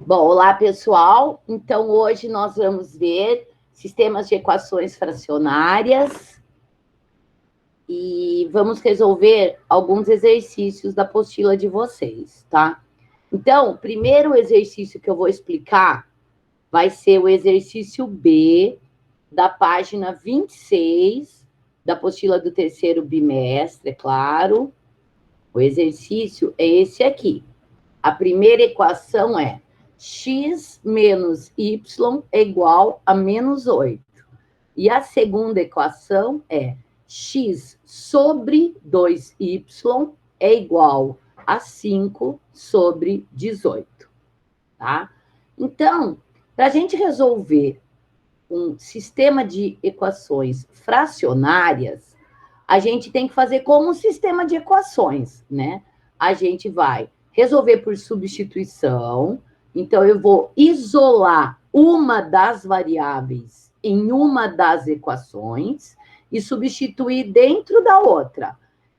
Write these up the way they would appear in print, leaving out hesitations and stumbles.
Bom, olá, pessoal. Então, hoje nós vamos ver sistemas de equações fracionárias e vamos resolver alguns exercícios da apostila de vocês, tá? Então, o primeiro exercício que eu vou explicar vai ser o exercício B, da página 26, da apostila do terceiro bimestre, é claro. O exercício é esse aqui. A primeira equação é x menos y é igual a menos 8. E a segunda equação é x sobre 2y é igual a 5 sobre 18. Tá? Então, para a gente resolver um sistema de equações fracionárias, a gente tem que fazer como um sistema de equações, né? A gente vai resolver por substituição. Então, eu vou isolar uma das variáveis em uma das equações e substituir dentro da outra.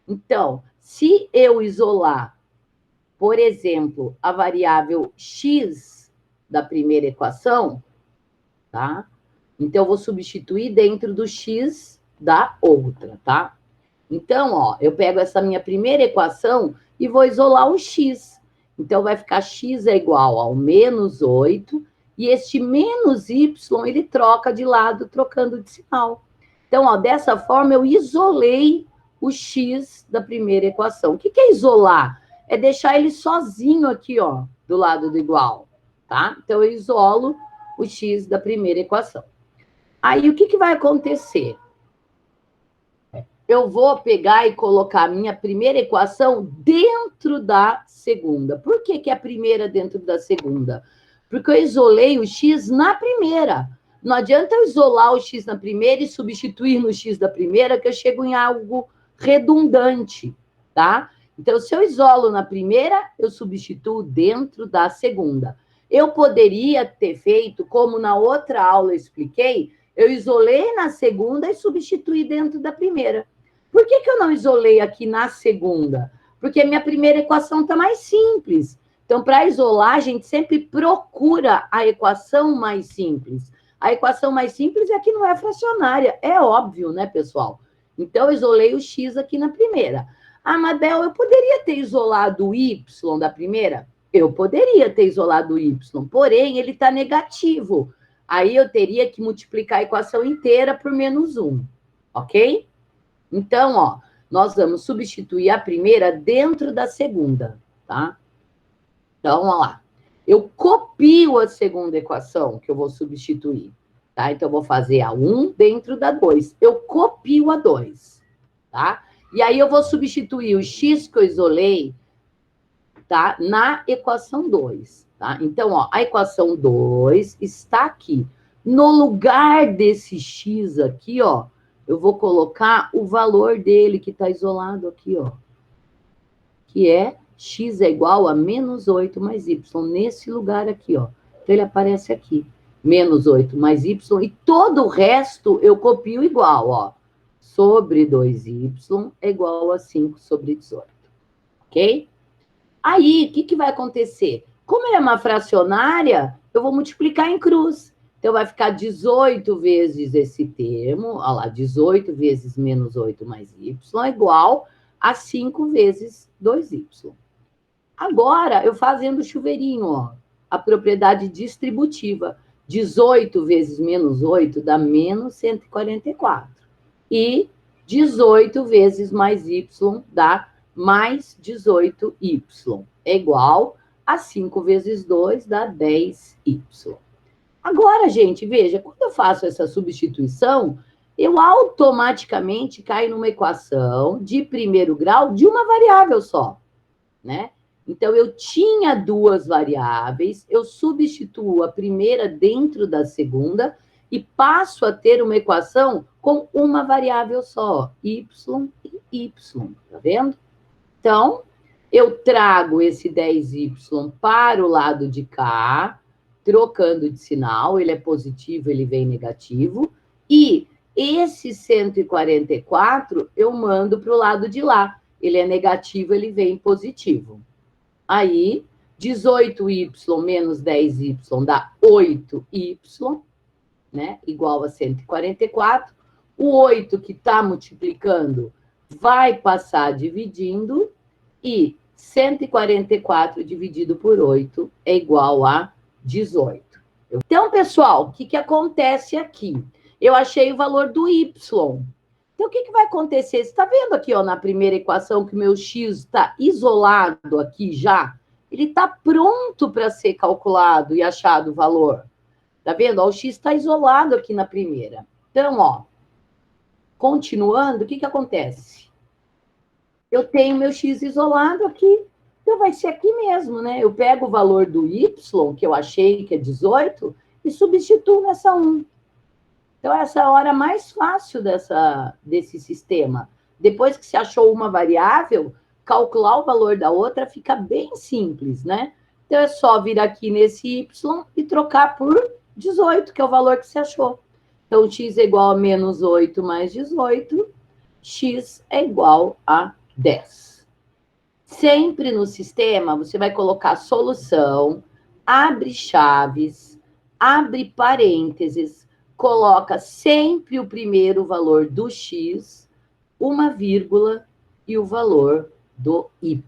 Então, se eu isolar, por exemplo, a variável x da primeira equação, tá? Então, eu vou substituir dentro do x da outra, tá? Então, ó, eu pego essa minha primeira equação e vou isolar o x. Então, vai ficar x é igual ao menos 8, e este menos y, ele troca de lado, trocando de sinal. Então, ó, dessa forma, eu isolei o x da primeira equação. O que é isolar? É deixar ele sozinho aqui, ó, do lado do igual, tá? Então, eu isolo o x da primeira equação. Aí, o que vai acontecer? Eu vou pegar e colocar a minha primeira equação dentro da segunda. Por que a primeira dentro da segunda? Porque eu isolei o x na primeira. Não adianta eu isolar o x na primeira e substituir no x da primeira, que eu chego em algo redundante, tá? Então, se eu isolo na primeira, eu substituo dentro da segunda. Eu poderia ter feito, como na outra aula eu expliquei, eu isolei na segunda e substituí dentro da primeira. Por que eu não isolei aqui na segunda? Porque a minha primeira equação está mais simples. Então, para isolar, a gente sempre procura a equação mais simples. A equação mais simples é que não é fracionária. É óbvio, né, pessoal? Então, eu isolei o x aqui na primeira. Ah, Mabel, eu poderia ter isolado o y da primeira? Eu poderia ter isolado o y, porém, ele está negativo. Aí, eu teria que multiplicar a equação inteira por menos 1, ok? Então, ó, nós vamos substituir a primeira dentro da segunda, tá? Então, ó lá. Eu copio a segunda equação que eu vou substituir, tá? Então, eu vou fazer a 1 dentro da 2. Eu copio a 2, tá? E aí, eu vou substituir o x que eu isolei, tá? Na equação 2, tá? Então, ó, a equação 2 está aqui. No lugar desse x aqui, ó, eu vou colocar o valor dele, que está isolado aqui, ó. Que é x é igual a menos 8 mais y, nesse lugar aqui, ó. Então, ele aparece aqui. Menos 8 mais y, e todo o resto eu copio igual, ó. Sobre 2y é igual a 5 sobre 18. Ok? Aí, o que vai acontecer? Como ele é uma fracionária, eu vou multiplicar em cruz. Então, vai ficar 18 vezes esse termo, olha lá, 18 vezes menos 8 mais y, é igual a 5 vezes 2y. Agora, eu fazendo o chuveirinho, ó, a propriedade distributiva. 18 vezes menos 8 dá menos 144. E 18 vezes mais y dá mais 18y. É igual a 5 vezes 2 dá 10y. Agora, gente, veja, quando eu faço essa substituição, eu automaticamente caio numa equação de primeiro grau de uma variável só, né? Então, eu tinha duas variáveis, eu substituo a primeira dentro da segunda e passo a ter uma equação com uma variável só, y e y, tá vendo? Então, eu trago esse 10y para o lado de cá, trocando de sinal, ele é positivo, ele vem negativo, e esse 144 eu mando para o lado de lá, ele é negativo, ele vem positivo. Aí, 18y menos 10y dá 8y, né? Igual a 144. O 8 que está multiplicando vai passar dividindo, e 144 dividido por 8 é igual a 18. Então, pessoal, o que acontece aqui? Eu achei o valor do y. Então, o que vai acontecer? Você está vendo aqui, ó, na primeira equação, que o meu x está isolado aqui já? Ele está pronto para ser calculado e achado o valor. Tá vendo? Ó, o x está isolado aqui na primeira. Então, ó, continuando, o que acontece? Eu tenho meu x isolado aqui, então vai ser aqui mesmo, né? Eu pego o valor do y, que eu achei que é 18, e substituo nessa 1. Então, essa é a hora mais fácil desse sistema. Depois que se achou uma variável, calcular o valor da outra fica bem simples, né? Então, é só vir aqui nesse y e trocar por 18, que é o valor que se achou. Então, x é igual a menos 8 mais 18, x é igual a 10. Sempre no sistema, você vai colocar solução, abre chaves, abre parênteses, coloca sempre o primeiro valor do x, uma vírgula e o valor do y,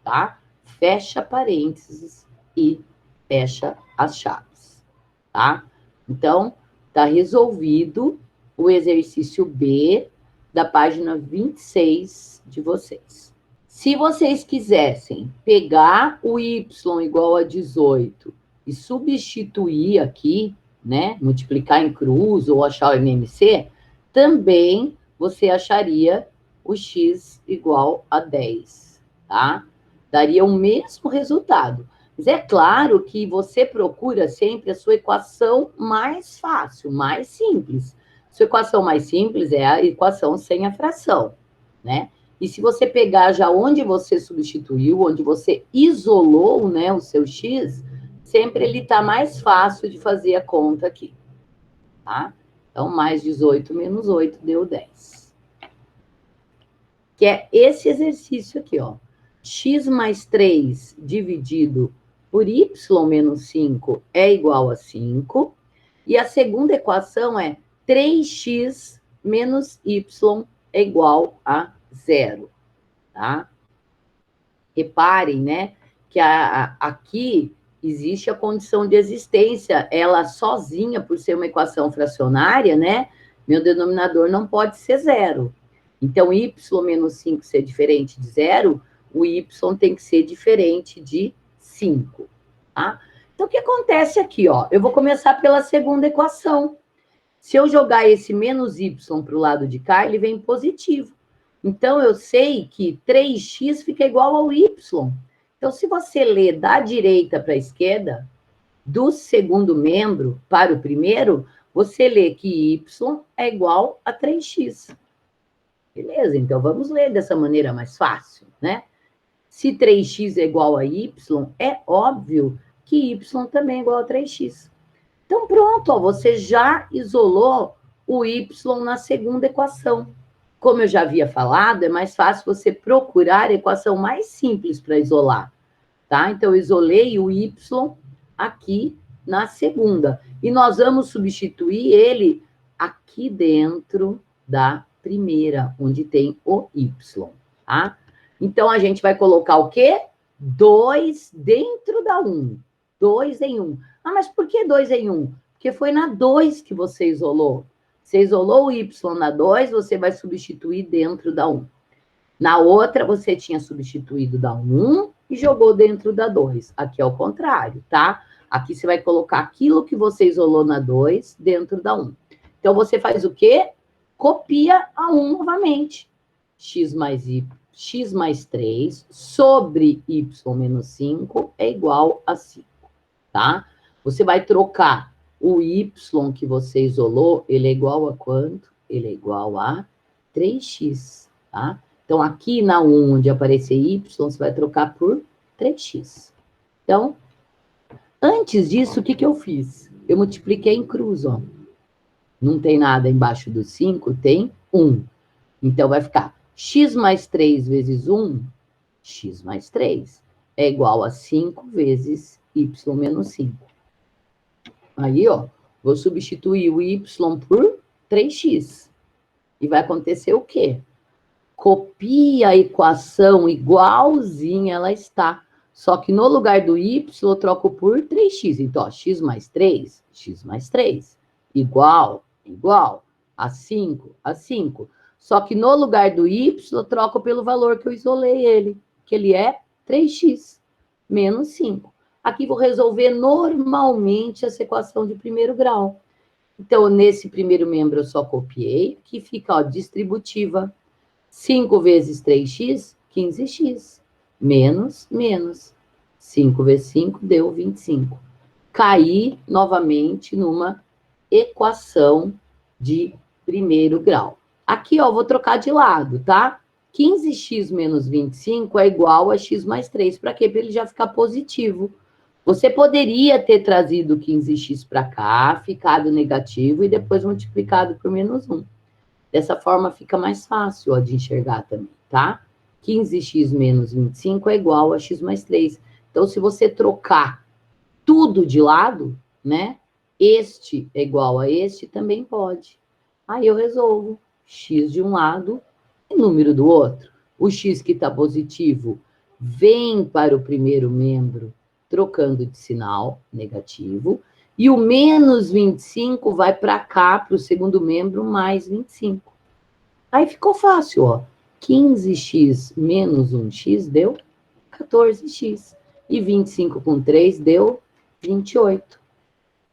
tá? Fecha parênteses e fecha as chaves, tá? Então, tá resolvido o exercício B da página 26 de vocês. Se vocês quisessem pegar o y igual a 18 e substituir aqui, né, multiplicar em cruz ou achar o MMC, também você acharia o x igual a 10, tá? Daria o mesmo resultado. Mas é claro que você procura sempre a sua equação mais fácil, mais simples. Sua equação mais simples é a equação sem a fração, né? E se você pegar já onde você substituiu, onde você isolou, né, o seu x, sempre ele está mais fácil de fazer a conta aqui, tá? Então, mais 18 menos 8 deu 10. Que é esse exercício aqui, ó. X mais 3 dividido por y menos 5 é igual a 5. E a segunda equação é 3x menos y é igual a 0, tá? Reparem, né, que aqui existe a condição de existência, ela sozinha, por ser uma equação fracionária, né, meu denominador não pode ser 0. Então, y menos 5 ser diferente de 0, o y tem que ser diferente de 5, tá? Então, o que acontece aqui, ó? Eu vou começar pela segunda equação. Se eu jogar esse menos y para o lado de cá, ele vem positivo. Então, eu sei que 3x fica igual ao y. Então, se você ler da direita para a esquerda, do segundo membro para o primeiro, você lê que y é igual a 3x. Beleza, então vamos ler dessa maneira mais fácil, né? Se 3x é igual a y, é óbvio que y também é igual a 3x. Então, pronto, ó, você já isolou o y na segunda equação. Como eu já havia falado, é mais fácil você procurar a equação mais simples para isolar, tá? Então, eu isolei o y aqui na segunda. E nós vamos substituir ele aqui dentro da primeira, onde tem o y, tá? Então, a gente vai colocar o quê? 2 dentro da 1. 2 em 1. Ah, mas por que 2 em 1? Porque foi na 2 que você isolou. Você isolou o y na 2, você vai substituir dentro da 1. Na outra, você tinha substituído da 1 e jogou dentro da 2. Aqui é o contrário, tá? Aqui você vai colocar aquilo que você isolou na 2 dentro da 1. Então, você faz o quê? Copia a 1 novamente. X mais 3 sobre y menos 5 é igual a 5, tá? Você vai trocar o y que você isolou, ele é igual a quanto? Ele é igual a 3x, tá? Então, aqui na 1, onde aparecer y, você vai trocar por 3x. Então, antes disso, o que eu fiz? Eu multipliquei em cruz, ó. Não tem nada embaixo do 5, tem 1. Então, vai ficar x mais 3 vezes 1, x mais 3. é igual a 5 vezes y menos 5. Aí, ó, vou substituir o y por 3x. E vai acontecer o quê? Copia a equação igualzinha ela está. Só que no lugar do y, eu troco por 3x. Então, ó, x mais 3, igual a 5, a 5. Só que no lugar do y, eu troco pelo valor que eu isolei ele, que ele é 3x menos 5. Aqui vou resolver normalmente essa equação de primeiro grau. Então, nesse primeiro membro eu só copiei, que fica, ó, distributiva. 5 vezes 3x, 15x. Menos. 5 vezes 5 deu 25. Caí novamente numa equação de primeiro grau. Aqui, ó, vou trocar de lado, tá? 15x menos 25 é igual a x mais 3. Para quê? Para ele já ficar positivo. Você poderia ter trazido 15x para cá, ficado negativo e depois multiplicado por menos 1. Dessa forma fica mais fácil, ó, de enxergar também, tá? 15x menos 25 é igual a x mais 3. Então, se você trocar tudo de lado, né? Este é igual a este, também pode. Aí eu resolvo x de um lado e número do outro. O x que está positivo vem para o primeiro membro, trocando de sinal, negativo. E o menos 25 vai para cá, para o segundo membro, mais 25. Aí ficou fácil, ó. 15x menos 1x deu 14x. E 25 com 3 deu 28.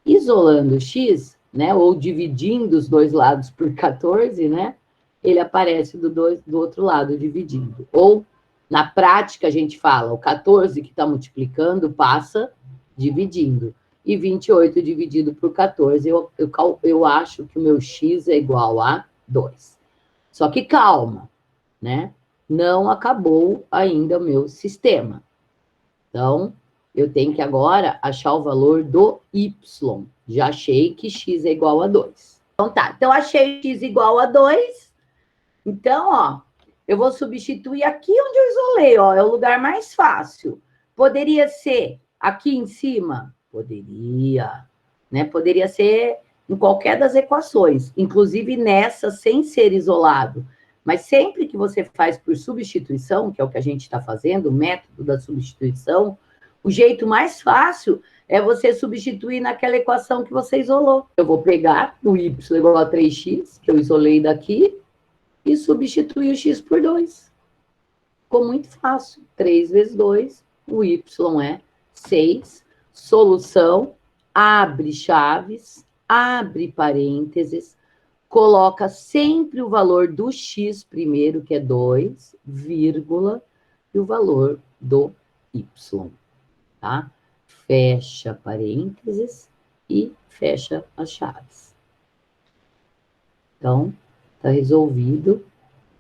Isolando x, né, ou dividindo os dois lados por 14, né, ele aparece do outro lado, dividindo. Ou, na prática, a gente fala, o 14 que está multiplicando passa dividindo. E 28 dividido por 14, eu acho que o meu x é igual a 2. Só que calma, né? Não acabou ainda o meu sistema. Então, eu tenho que agora achar o valor do y. Já achei que x é igual a 2. Então tá, então achei x igual a 2. Então, ó, eu vou substituir aqui onde eu isolei, ó, é o lugar mais fácil. Poderia ser aqui em cima? Poderia, né? Poderia ser em qualquer das equações, inclusive nessa, sem ser isolado. Mas sempre que você faz por substituição, que é o que a gente está fazendo, o método da substituição, o jeito mais fácil é você substituir naquela equação que você isolou. Eu vou pegar o y igual a 3x, que eu isolei daqui, e substituir o x por 2. Ficou muito fácil. 3 vezes 2, o y é 6. Solução, abre chaves, abre parênteses, coloca sempre o valor do x primeiro, que é 2, vírgula, e o valor do y, tá? Fecha parênteses e fecha as chaves. Então, está resolvido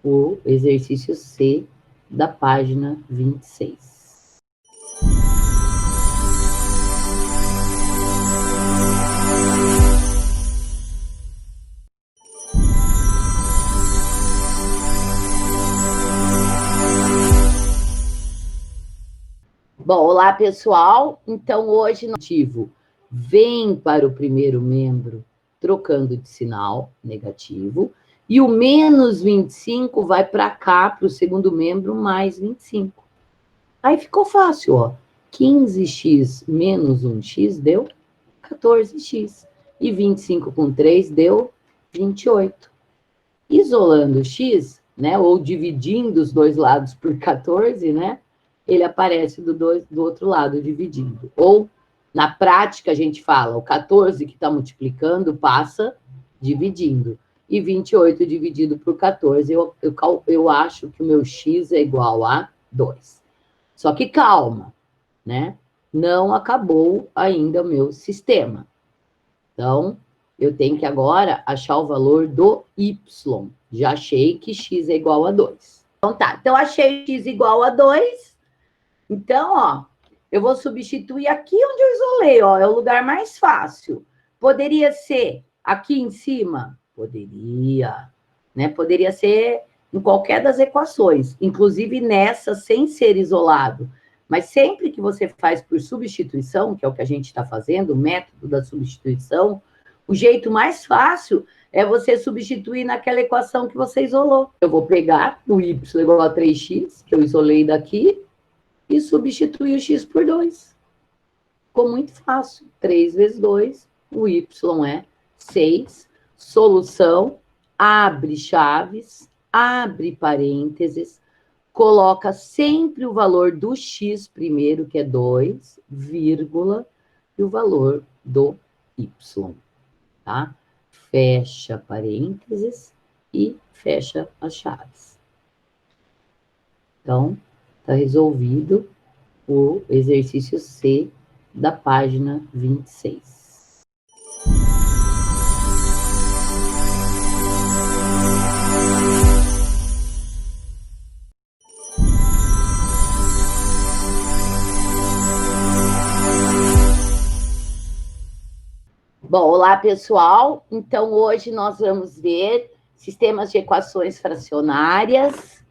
o exercício C da página 26. Bom, olá, pessoal. Então, hoje, o ativo vem para o primeiro membro, trocando de sinal, negativo, e o menos 25 vai para cá, para o segundo membro, mais 25. Aí ficou fácil, ó. 15x menos 1x deu 14x. E 25 com 3 deu 28. Isolando x, né, ou dividindo os dois lados por 14, né, ele aparece do outro lado, dividindo. Ou, na prática, a gente fala, o 14 que está multiplicando passa dividindo. E 28 dividido por 14, eu acho que o meu x é igual a 2. Só que calma, né? Não acabou ainda o meu sistema. Então, eu tenho que agora achar o valor do y. Já achei que x é igual a 2. Então tá, então achei x igual a 2. Então, ó, eu vou substituir aqui onde eu isolei, ó, é o lugar mais fácil. Poderia ser aqui em cima? Poderia, né? Poderia ser em qualquer das equações, inclusive nessa, sem ser isolado. Mas sempre que você faz por substituição, que é o que a gente está fazendo, o método da substituição, o jeito mais fácil é você substituir naquela equação que você isolou. Eu vou pegar o y igual a 3x, que eu isolei daqui, e substituir o x por 2. Ficou muito fácil. 3 vezes 2, o y é 6. Solução, abre chaves, abre parênteses, coloca sempre o valor do x primeiro, que é 2, vírgula, e o valor do y, tá? Fecha parênteses e fecha as chaves. Então, está resolvido o exercício C da página 26. Bom, olá, pessoal. Então, hoje nós vamos ver sistemas de equações fracionárias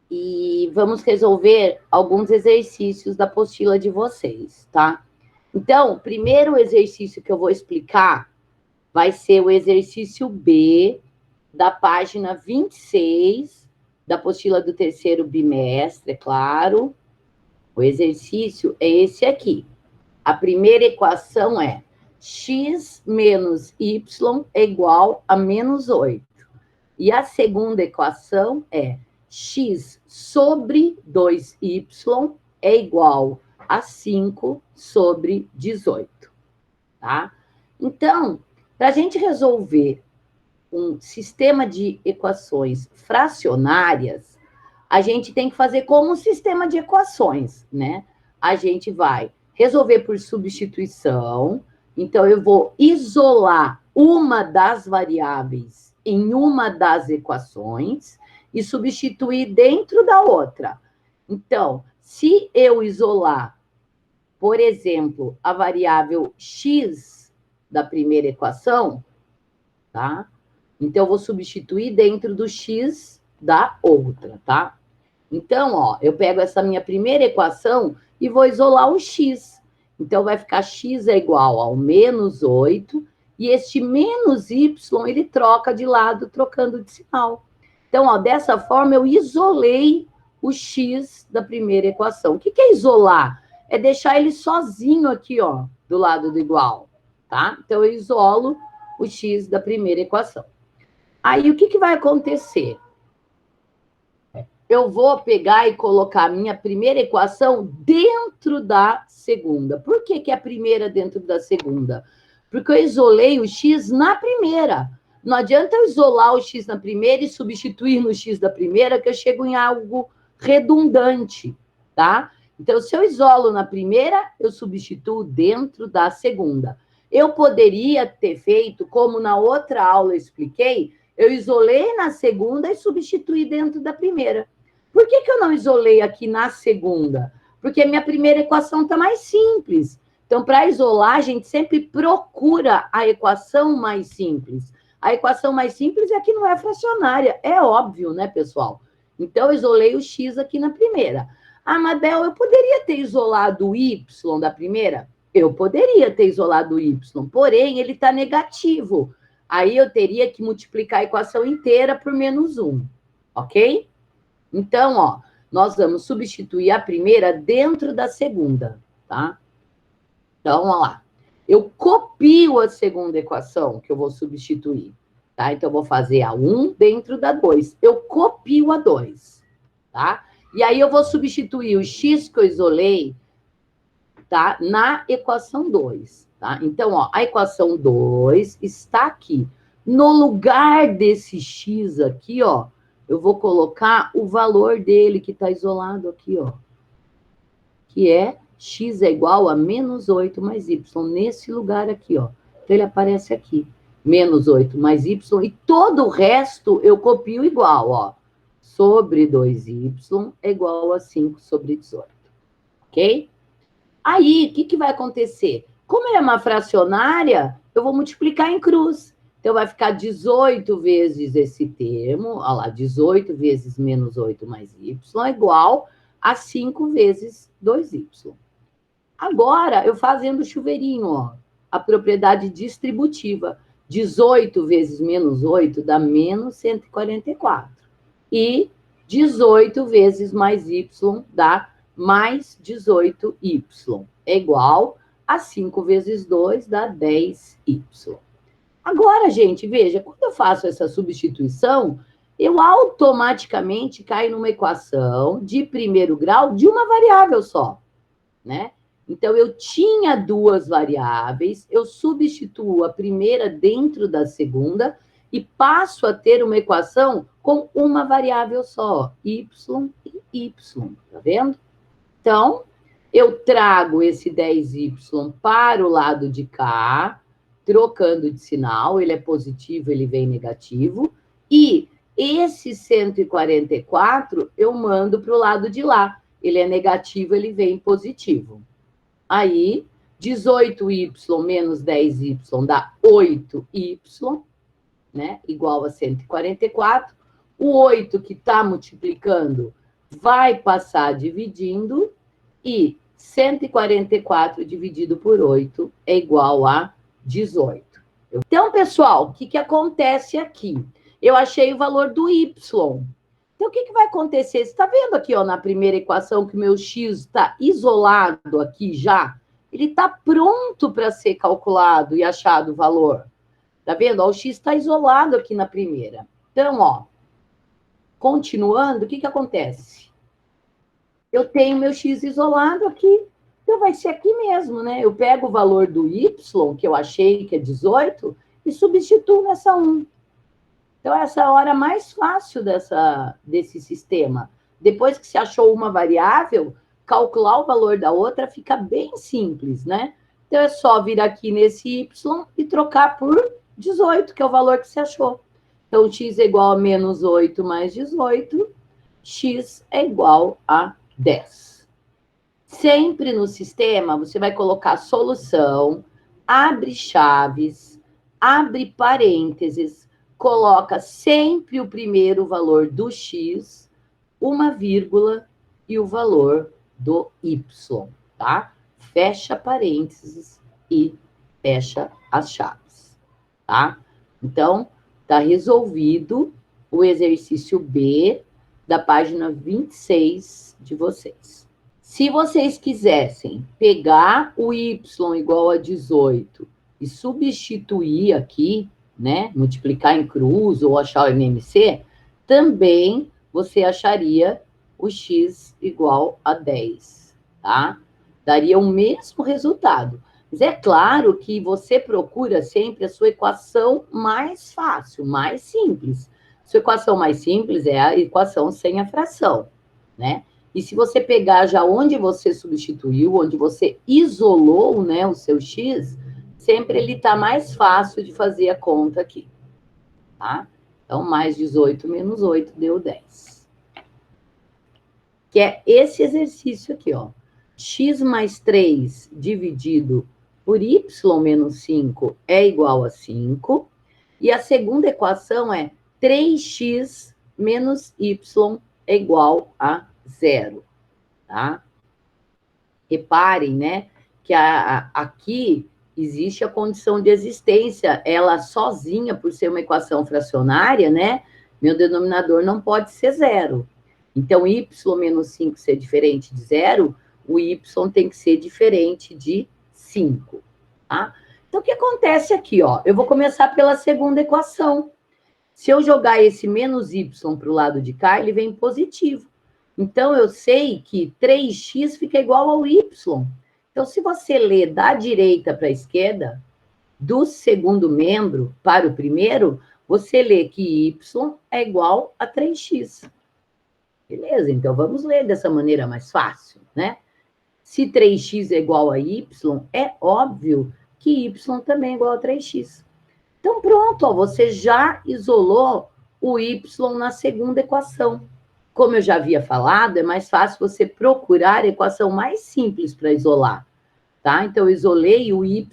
e vamos resolver alguns exercícios da apostila de vocês, tá? Então, o primeiro exercício que eu vou explicar vai ser o exercício B da página 26 da apostila do terceiro bimestre, é claro. O exercício é esse aqui. A primeira equação é x menos y é igual a menos 8. E a segunda equação é x sobre 2y é igual a 5 sobre 18. Tá? Então, para a gente resolver um sistema de equações fracionárias, a gente tem que fazer como um sistema de equações, né? A gente vai resolver por substituição. Então, eu vou isolar uma das variáveis em uma das equações e substituir dentro da outra. Então, se eu isolar, por exemplo, a variável x da primeira equação, tá? Então, eu vou substituir dentro do x da outra, tá? Então, ó, eu pego essa minha primeira equação e vou isolar o x. Então, vai ficar x é igual ao menos 8, e este menos y, ele troca de lado, trocando de sinal. Então, ó, dessa forma, eu isolei o x da primeira equação. O que é isolar? É deixar ele sozinho aqui, ó, do lado do igual, tá? Então, eu isolo o x da primeira equação. Aí, o que vai acontecer? Eu vou pegar e colocar a minha primeira equação dentro da segunda. Por que a primeira dentro da segunda? Porque eu isolei o x na primeira. Não adianta eu isolar o x na primeira e substituir no x da primeira, que eu chego em algo redundante, tá? Então, se eu isolo na primeira, eu substituo dentro da segunda. Eu poderia ter feito, como na outra aula eu expliquei, eu isolei na segunda e substituí dentro da primeira. Por que eu não isolei aqui na segunda? Porque a minha primeira equação está mais simples. Então, para isolar, a gente sempre procura a equação mais simples. A equação mais simples é a que não é fracionária. É óbvio, né, pessoal? Então, eu isolei o x aqui na primeira. Ah, Mabel, eu poderia ter isolado o y da primeira? Eu poderia ter isolado o y, porém, ele está negativo. Aí, eu teria que multiplicar a equação inteira por menos 1, ok? Então, ó, nós vamos substituir a primeira dentro da segunda, tá? Então, ó lá. Eu copio a segunda equação que eu vou substituir, tá? Então, eu vou fazer a 1 dentro da 2. Eu copio a 2, tá? E aí, eu vou substituir o x que eu isolei, tá? Na equação 2, tá? Então, ó, a equação 2 está aqui. No lugar desse x aqui, ó, eu vou colocar o valor dele, que está isolado aqui, ó. Que é x é igual a menos 8 mais y, nesse lugar aqui, ó. Então, ele aparece aqui. Menos 8 mais y, e todo o resto eu copio igual, ó. Sobre 2y é igual a 5 sobre 18. Ok? Aí, o que vai acontecer? Como ele é uma fracionária, eu vou multiplicar em cruz. Então, vai ficar 18 vezes esse termo, olha lá, 18 vezes menos 8 mais y, é igual a 5 vezes 2y. Agora, eu fazendo o chuveirinho, ó, a propriedade distributiva. 18 vezes menos 8 dá menos 144. E 18 vezes mais y dá mais 18y. É igual a 5 vezes 2 dá 10y. Agora, gente, veja, quando eu faço essa substituição, eu automaticamente caio numa equação de primeiro grau de uma variável só, né? Então, eu tinha duas variáveis, eu substituo a primeira dentro da segunda e passo a ter uma equação com uma variável só, y e y, tá vendo? Então, eu trago esse 10y para o lado de cá, trocando de sinal, ele é positivo, ele vem negativo, e esse 144 eu mando para o lado de lá, ele é negativo, ele vem positivo. Aí, 18y menos 10y dá 8y, né? Igual a 144. O 8 que está multiplicando vai passar dividindo, e 144 dividido por 8 é igual a 18. Então, pessoal, o que acontece aqui? Eu achei o valor do y. Então, o que vai acontecer? Você está vendo aqui, ó, na primeira equação, que o meu x está isolado aqui já? Ele está pronto para ser calculado e achado o valor. Está vendo? Ó, o x está isolado aqui na primeira. Então, ó, continuando, o que acontece? Eu tenho meu x isolado aqui, então vai ser aqui mesmo, né? Eu pego o valor do y, que eu achei que é 18, e substituo nessa 1. Então, essa é a hora mais fácil desse sistema. Depois que se achou uma variável, calcular o valor da outra fica bem simples, né? Então, é só vir aqui nesse y e trocar por 18, que é o valor que se achou. Então, x é igual a menos 8 mais 18, x é igual a 10. Sempre no sistema, você vai colocar solução, abre chaves, abre parênteses, coloca sempre o primeiro valor do x, uma vírgula e o valor do y, tá? Fecha parênteses e fecha as chaves, tá? Então, tá resolvido o exercício B da página 26 de vocês. Se vocês quisessem pegar o y igual a 18 e substituir aqui, né, multiplicar em cruz ou achar o MMC, também você acharia o x igual a 10, tá? Daria o mesmo resultado. Mas é claro que você procura sempre a sua equação mais fácil, mais simples. Sua equação mais simples é a equação sem a fração, né? E se você pegar já onde você substituiu, onde você isolou, né, o seu x, sempre ele está mais fácil de fazer a conta aqui, tá? Então, mais 18 menos 8 deu 10. Que é esse exercício aqui, ó. X mais 3 dividido por y menos 5 é igual a 5. E a segunda equação é 3x menos y é igual a 0, tá? Reparem, né, que aqui existe a condição de existência, ela sozinha, por ser uma equação fracionária, né, meu denominador não pode ser 0. Então, y menos 5 ser diferente de 0, o y tem que ser diferente de 5, tá? Então, o que acontece aqui, ó? Eu vou começar pela segunda equação. Se eu jogar esse menos y para o lado de cá, ele vem positivo. Então, eu sei que 3x fica igual ao y. Então, se você ler da direita para a esquerda, do segundo membro para o primeiro, você lê que y é igual a 3x. Beleza? Então, vamos ler dessa maneira mais fácil, né? Se 3x é igual a y, é óbvio que y também é igual a 3x. Então, pronto, ó, você já isolou o y na segunda equação. Como eu já havia falado, é mais fácil você procurar a equação mais simples para isolar, tá? Então, eu isolei o y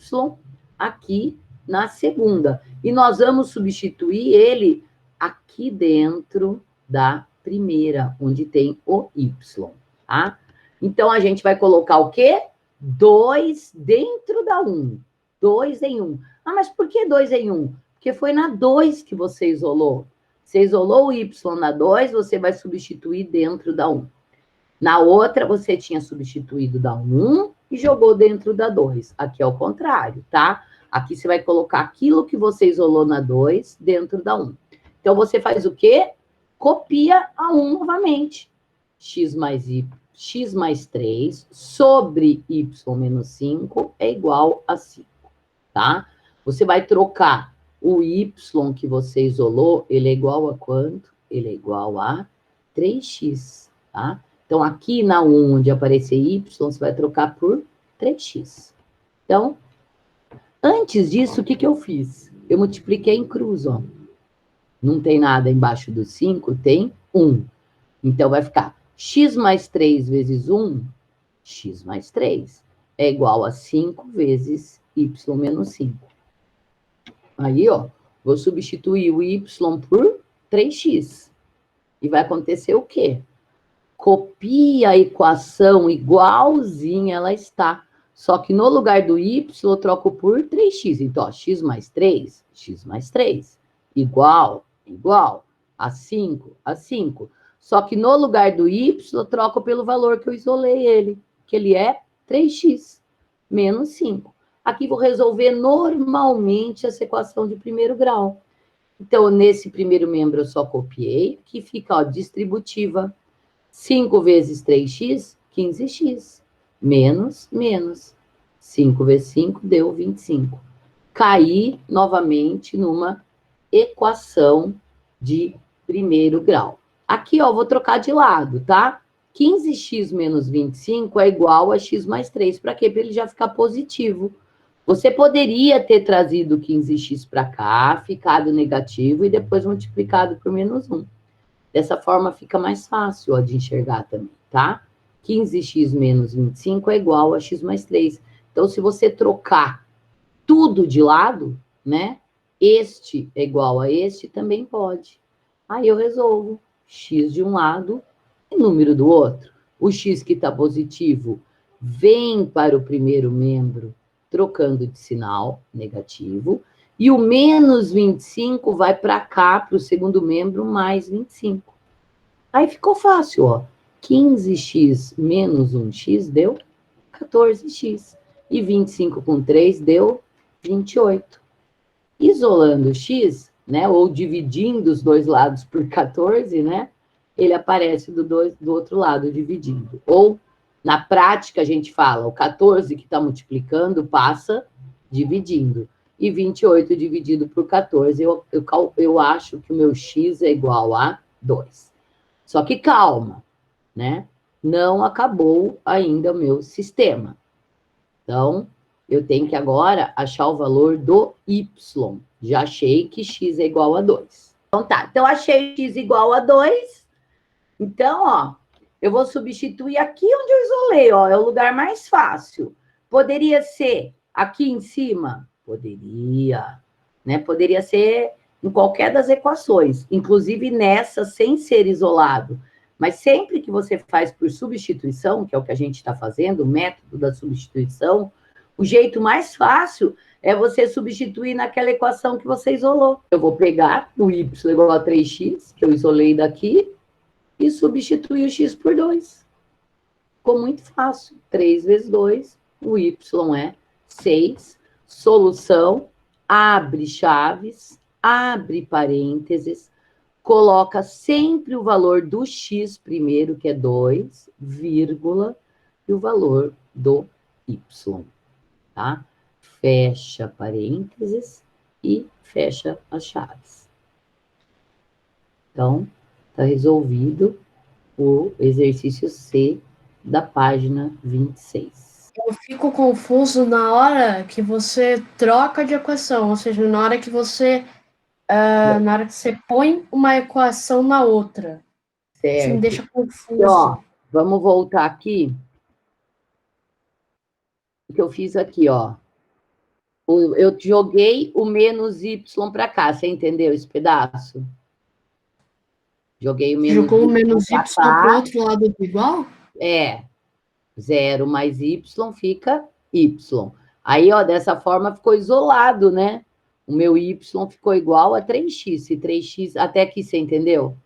aqui na segunda. E nós vamos substituir ele aqui dentro da primeira, onde tem o y. tá? Então, a gente vai colocar o quê? 2 dentro da 1. 2 em 1. Ah, mas por que 2 em 1? Porque foi na 2 que você isolou. Você isolou o y na 2, você vai substituir dentro da 1. Na outra, você tinha substituído da 1 e jogou dentro da 2. Aqui é o contrário, tá? Aqui você vai colocar aquilo que você isolou na 2 dentro da 1. Então, você faz o quê? Copia a 1 novamente. X mais 3 sobre y menos 5 é igual a 5, tá? Você vai trocar o y que você isolou, ele é igual a quanto? Ele é igual a 3x, tá? Então, aqui na 1, onde aparecer y, você vai trocar por 3x. Então, antes disso, o que eu fiz? Eu multipliquei em cruz, ó. Não tem nada embaixo do 5, tem 1. Então, vai ficar x mais 3 vezes 1, x mais 3, é igual a 5 vezes y menos 5. Aí, ó, vou substituir o y por 3x. E vai acontecer o quê? Copia a equação igualzinha ela está. Só que no lugar do y, eu troco por 3x. Então, ó, x mais 3, igual a 5, a 5. Só que no lugar do y, eu troco pelo valor que eu isolei ele, que ele é 3x menos 5. Aqui vou resolver normalmente essa equação de primeiro grau. Então, nesse primeiro membro eu só copiei, que fica, ó, distributiva. 5 vezes 3x, 15x. Menos. 5 vezes 5 deu 25. Caí novamente numa equação de primeiro grau. Aqui, ó, vou trocar de lado, tá? 15x menos 25 é igual a x mais 3. Para quê? Para ele já ficar positivo. Você poderia ter trazido 15x para cá, ficado negativo e depois multiplicado por menos 1. Dessa forma, fica mais fácil, ó, de enxergar também, tá? 15x menos 25 é igual a x mais 3. Então, se você trocar tudo de lado, né? Este é igual a este, também pode. Aí eu resolvo x de um lado e número do outro. O x que está positivo vem para o primeiro membro, trocando de sinal, negativo. E o menos 25 vai para cá, para o segundo membro, mais 25. Aí ficou fácil, ó. 15x menos 1x deu 14x. E 25 com 3 deu 28. Isolando o x, né, ou dividindo os dois lados por 14, né, ele aparece do outro lado, dividindo. Ou, na prática, a gente fala, o 14 que está multiplicando passa dividindo. E 28 dividido por 14, eu acho que o meu x é igual a 2. Só que calma, né? Não acabou ainda o meu sistema. Então, eu tenho que agora achar o valor do y. Já achei que x é igual a 2. Então tá, então achei x igual a 2. Então, ó, eu vou substituir aqui onde eu isolei, ó, é o lugar mais fácil. Poderia ser aqui em cima? Poderia, né? Poderia ser em qualquer das equações, inclusive nessa sem ser isolado. Mas sempre que você faz por substituição, que é o que a gente está fazendo, o método da substituição, o jeito mais fácil é você substituir naquela equação que você isolou. Eu vou pegar o y igual a 3x, que eu isolei daqui, e substituir o x por 2. Ficou muito fácil. 3 vezes 2, o y é 6. Solução, abre chaves, abre parênteses, coloca sempre o valor do x primeiro, que é 2, vírgula, e o valor do y, tá? Fecha parênteses e fecha as chaves. Então, está resolvido o exercício C da página 26. Eu fico confuso na hora que você troca de equação, ou seja, na hora que você põe uma equação na outra. Certo. Isso me deixa confuso. E, ó, vamos voltar aqui. O que eu fiz aqui, ó. Eu joguei o menos y para cá, você entendeu esse pedaço? Joguei o menos Jogou o menos y para para o outro lado do igual? É, 0 mais y fica y. Aí, ó, dessa forma ficou isolado, né? O meu y ficou igual a 3x. Se 3x, até aqui você entendeu?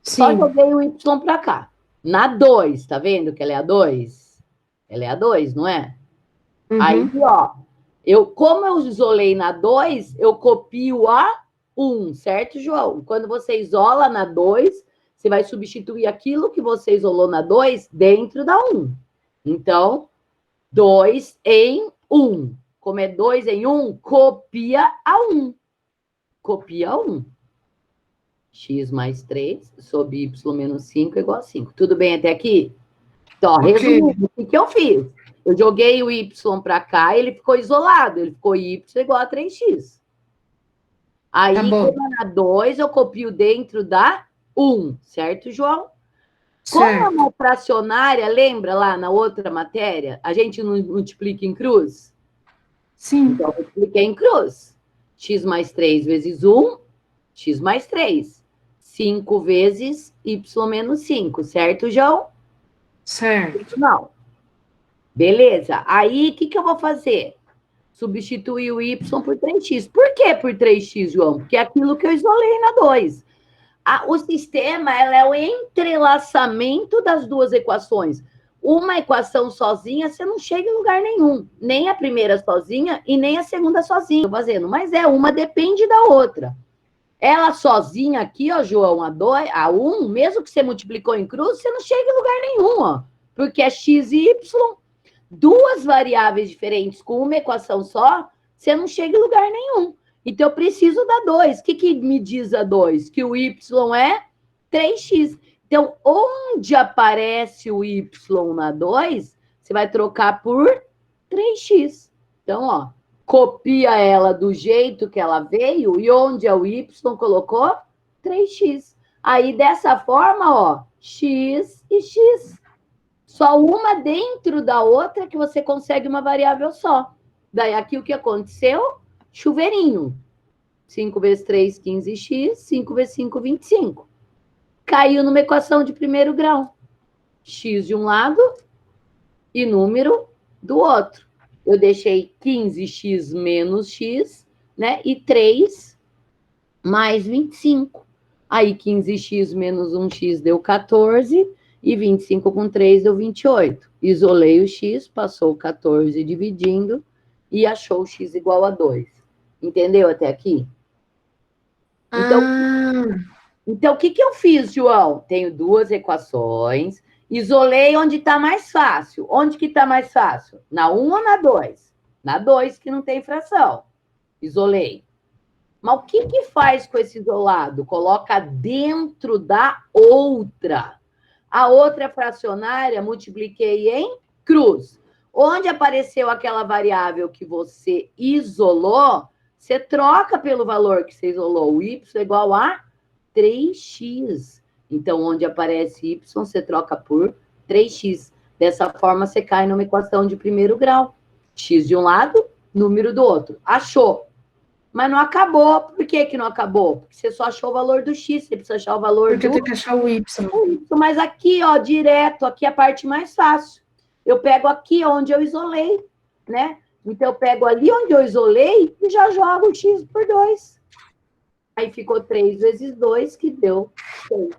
Só Sim. joguei o y para cá. Na 2, tá vendo que ela é a 2? Ela é a 2, não é? Aí, Uhum. ó, como eu isolei na 2, eu copio a 1, certo, João? Quando você isola na 2, você vai substituir aquilo que você isolou na 2 dentro da 1. Então, 2 em 1. Como é 2 em 1, copia a 1. Copia a 1. X mais 3 sobre y menos 5 é igual a 5. Tudo bem até aqui? Então, Ok. resumindo, o que eu fiz? Eu joguei o y para cá e ele ficou isolado. Ele ficou y igual a 3x. Tá Aí, bom. como é na 2, eu copio dentro da 1, certo, João? Como é Certo. uma fracionária, lembra lá na outra matéria? A gente não multiplica em cruz? Sim. Então, eu multipliquei em cruz. X mais 3 vezes 1, x mais 3. 5 vezes y menos 5, certo, João? Certo. Não. Beleza. Aí, o que eu vou fazer? Substituir o y por 3x. Por que por 3x, João? Porque é aquilo que eu isolei na 2. O sistema ela é o entrelaçamento das duas equações. Uma equação sozinha, você não chega em lugar nenhum. Nem a primeira sozinha e nem a segunda sozinha. Estou fazendo, mas uma depende da outra. Ela sozinha aqui, ó, João, a 1, mesmo que você multiplicou em cruz, você não chega em lugar nenhum, ó. Porque é x e y, duas variáveis diferentes com uma equação só, você não chega em lugar nenhum. Então, eu preciso da 2. O que me diz a 2? Que o y é 3x. Então, onde aparece o y na 2, você vai trocar por 3x. Então, ó, copia ela do jeito que ela veio e onde é o y, colocou 3x. Aí, dessa forma, ó, x e x. Só uma dentro da outra que você consegue uma variável só. Daí, aqui o que aconteceu? Chuveirinho. 5 vezes 3, 15x. 5 vezes 5, 25. Caiu numa equação de primeiro grau. X de um lado e número do outro. Eu deixei 15x menos x, né? E 3 mais 25. Aí, 15x menos 1x deu 14, e 25 com 3 deu 28. Isolei o x, passou o 14 dividindo, e achou o x igual a 2. Entendeu até aqui? Então, o que eu fiz, João? Tenho duas equações, isolei onde está mais fácil. Onde que está mais fácil? Na 1 ou na 2? Na 2, que não tem fração. Isolei. Mas o que faz com esse isolado? Coloca dentro da outra. A outra fracionária, multipliquei em cruz. Onde apareceu aquela variável que você isolou, você troca pelo valor que você isolou. O y é igual a 3x. Então, onde aparece y, você troca por 3x. Dessa forma, você cai numa equação de primeiro grau. X de um lado, número do outro. Achou. Mas não acabou. Por que não acabou? Porque você só achou o valor do x, você precisa achar o valor Porque do tem que achar o y. Mas aqui, ó, direto, aqui é a parte mais fácil. Eu pego aqui onde eu isolei, né? Então, eu pego ali onde eu isolei e já jogo o x por 2. Aí ficou 3 vezes 2, que deu 6.